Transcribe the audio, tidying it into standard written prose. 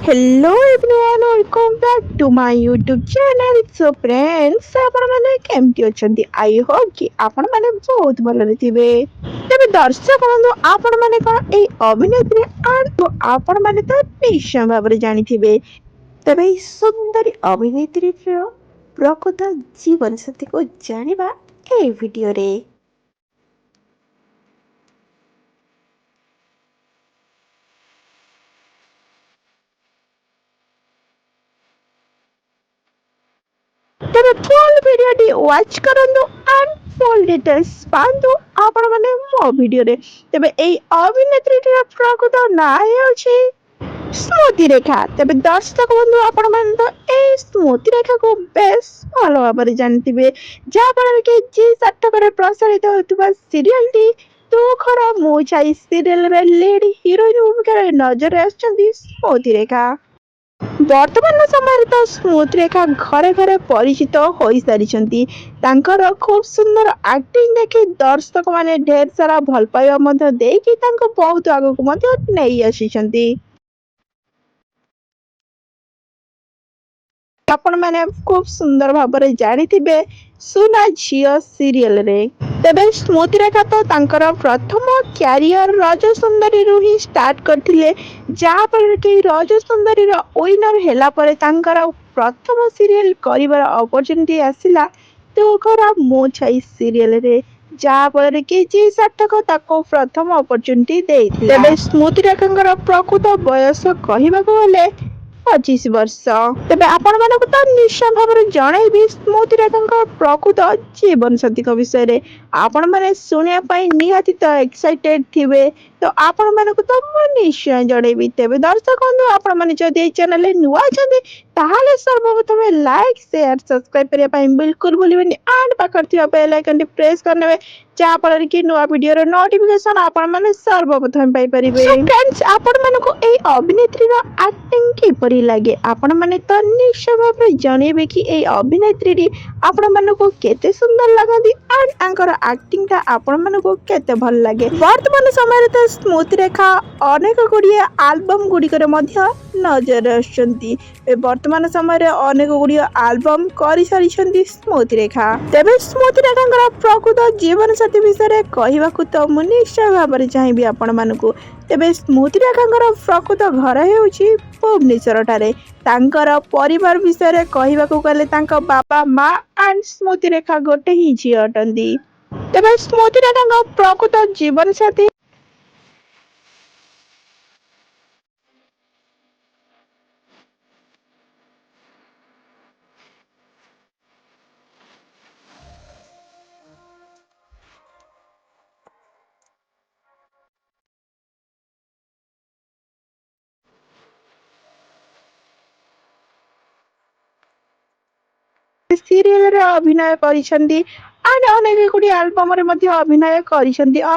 Hello everyone, welcome back to my YouTube channel. So friends, ଆପଣ ମାନେ କେମିତି ଅଛନ୍ତି? I hope କି ଆପଣ ମାନେ ବହୁତ ଭଲରେ ଥିବେ। ତେବେ ଦର୍ଶକ ବନ୍ଧୁ ଆପଣ ମାନେ କଣ ଏଇ ଅଭିନେତ୍ରୀ ଆପଣ ମାନେ ତ ନିଶ୍ଚୟ ଭାବରେ ଜାଣିଥିବେ। ତେବେ ଏଇ ସୁନ୍ଦରୀ ଅଭିନେତ୍ରୀର ପ୍ରକୃତ ଜୀବନସାଥୀକୁ ଜାଣିବା এই ଭିଡିଓରେ। ତେବେ ଫୁଲ୍ ଭିଡିଓଟି ୱାଚ୍ କରନ୍ତୁ and full details ପାଆନ୍ତୁ ଆପଣ ମାନେ ମୋ ଭିଡିଓରେ। ତେବେ ଏଇ ଅଭିନେତ୍ରୀଟିର ପ୍ରକୃତ ନାଁ ହେଉଛି ସ୍ମୃତି ରେଖା। ତେବେ ଦର୍ଶକ ବନ୍ଧୁ ଆପଣ ମାନେ ତ ଏଇ ସ୍ମୃତି ରେଖାକୁ ବେଶ ଭଲ ଭାବରେ ଜାଣିଥିବେ, ଯାହା ଫଳରେ କି ଜି ସାର୍ଥକରେ ପ୍ରସାରିତ ହେଉଥିବା ସିରିଏଲଟି ତୁ ଖରା ମୁଁ ଛାଇ ସିରିଏଲରେ ଲିଡ୍ ହିରୋଇନ ଭୂମିକାରେ ନଜରରେ ଆସିଛନ୍ତି ସ୍ମୃତି ରେଖା। ବର୍ତ୍ତମାନ ସମୟରେ ତ ସ୍ମୃତି ରେଖା ଘରେ ଘରେ ପରିଚିତ ହୋଇସାରିଛନ୍ତି। ତାଙ୍କର ଖୁବ୍ ସୁନ୍ଦର ଆକ୍ଟିଂ ଦେଖି ଦର୍ଶକ ମାନେ ଢେର ସାରା ଭଲ ପାଇବା ମଧ୍ୟ ଦେଇକି ତାଙ୍କୁ ବହୁତ ଆଗକୁ ମଧ୍ୟ ନେଇ ଆସିଛନ୍ତି। ଆପଣ ମାନେ ଖୁବ୍ ସୁନ୍ଦର ଭାବରେ ଜାଣିଥିବେ ସୁନା ଝିଅ ସିରିଏଲରେ। ତେବେ ସ୍ମୃତି ରେଖା ତ ତାଙ୍କର ପ୍ରଥମ କ୍ୟାରିୟର ରଜ ସୁନ୍ଦରୀରୁ ହିଁ ଷ୍ଟାର୍ଟ କରିଥିଲେ, ଯାହାଫଳରେ କି ରଜ ସୁନ୍ଦରୀର ୱିନର ହେଲା ପରେ ତାଙ୍କର ପ୍ରଥମ ସିରିଏଲ କରିବାର ଅପରଚୁନିଟି ଆସିଲା ତୁ ଖରା ମୋ ଛାଇ ସିରିଏଲରେ, ଯାହା ଫଳରେ କି ଜି ସାର୍ଥକ ତାକୁ ପ୍ରଥମ ଅପରଚୁନିଟି ଦେଇଥିଲେ। ତେବେ ସ୍ମୃତି ରେଖାଙ୍କର ପ୍ରକୃତ ବୟସ କହିବାକୁ ଗଲେ 25 ବର୍ଷ। ତେବେ ଆପଣ ମାନଙ୍କୁ ତ ନିଶ୍ଚୟ ଭାବରେ ଜଣେଇବି ସ୍ମୃତି ରେଖାଙ୍କ ପ୍ରକୃତ ଜୀବନସାଥୀଙ୍କ ବିଷୟରେ। ଆପଣ ମାନେ ଶୁଣିବା ପାଇଁ ନିହାତି ତ ଏକ୍ସାଇଟେଡ ଥିବେ, ତ ଆପଣ ମାନଙ୍କୁ ତ ମୁଁ ନିଶ୍ଚୟ ଜଣେଇବି। ତେବେ ଦର୍ଶକ ବନ୍ଧୁ ଆପଣ ମାନେ ଯଦି ଏଇ ଚ୍ୟାନେଲରେ ନୂଆ ଅଛନ୍ତି ତାହେଲେ ସର୍ବପ୍ରଥମେ ଲାଇକ୍ ସେୟାର ସବସ୍କ୍ରାଇବ କରିବା ପାଇଁ ବିଲକୁଲ ଭୁଲିବେନି ଆଣ୍ଡ ପାଖରେ ଥିବା ବେଲ୍ ଆଇକନଟି ପ୍ରେସ୍ କରିନେବେ, ଯାହା ଫଳରେ କି ନୂଆ ଭିଡିଓର ନୋଟିଫିକେସନ ଆପଣ ମାନେ ସର୍ବପ୍ରଥମେ ପାଇପାରିବେ। ଫ୍ରେଣ୍ଡସ୍, ଆପଣ ମାନଙ୍କୁ ଏଇ ଅଭିନେତ୍ରୀର ଆକ୍ଟିଂ କିପରି ଲାଗେ ଆପଣ ମାନେ ତ ନିଶ୍ଚୟ ଭାବରେ ଜଣେଇବେ କି ଏଇ ଅଭିନେତ୍ରୀଟି ଆପଣ ମାନଙ୍କୁ କେତେ ସୁନ୍ଦର ଲାଗନ୍ତି ଆଣ୍ଡ ତାଙ୍କର ଆକ୍ଟିଂ ଟା ଆପଣ ମାନଙ୍କୁ କେତେ ଭଲ ଲାଗେ। ବର୍ତ୍ତମାନ ସମୟରେ ତ ସ୍ମୃତି ରେଖା ଅନେକ ଗୁଡ଼ିଏ ଆଲବମ ଗୁଡ଼ିକରେ ମଧ୍ୟ ନଜରରେ ଆସୁଛନ୍ତି। ବର୍ତ୍ତମାନ ସମୟରେ ଅନେକ ଗୁଡ଼ିଏ ଆଲବମ କରିସାରିଛନ୍ତି ସ୍ମୃତି ରେଖା। ତେବେ ସ୍ମୃତି ରେଖାଙ୍କର ପ୍ରକୃତ ଜୀବନସାଥୀ ବିଷୟରେ କହିବାକୁ ତ ମୁଁ ନିଶ୍ଚୟ ଭାବରେ ଚାହିଁବି ଆପଣ ମାନଙ୍କୁ। ତେବେ ସ୍ମୃତି ରେଖାଙ୍କର ପ୍ରକୃତ ଘର ହେଉଛି ଭୁବନେଶ୍ୱର ଠାରେ। ତାଙ୍କର ପରିବାର ବିଷୟରେ କହିବାକୁ ଗଲେ ତାଙ୍କ ବାପା ମା ଆଣ୍ଡ ସ୍ମୃତି ରେଖା ଗୋଟେ ହିଁ ଝିଅ ଅଟନ୍ତି। ତେବେ ସ୍ମୃତି ରେଖାଙ୍କ ପ୍ରକୃତ ଜୀବନସାଥୀ ସିରିଏଲରେ ଅଭିନୟ କରିଛନ୍ତି ଆଣ୍ଡ ଅନେକ ଗୁଡ଼ିଏ ଆଲବମରେ ମଧ୍ୟ ଅଭିନୟ କରିଛନ୍ତି।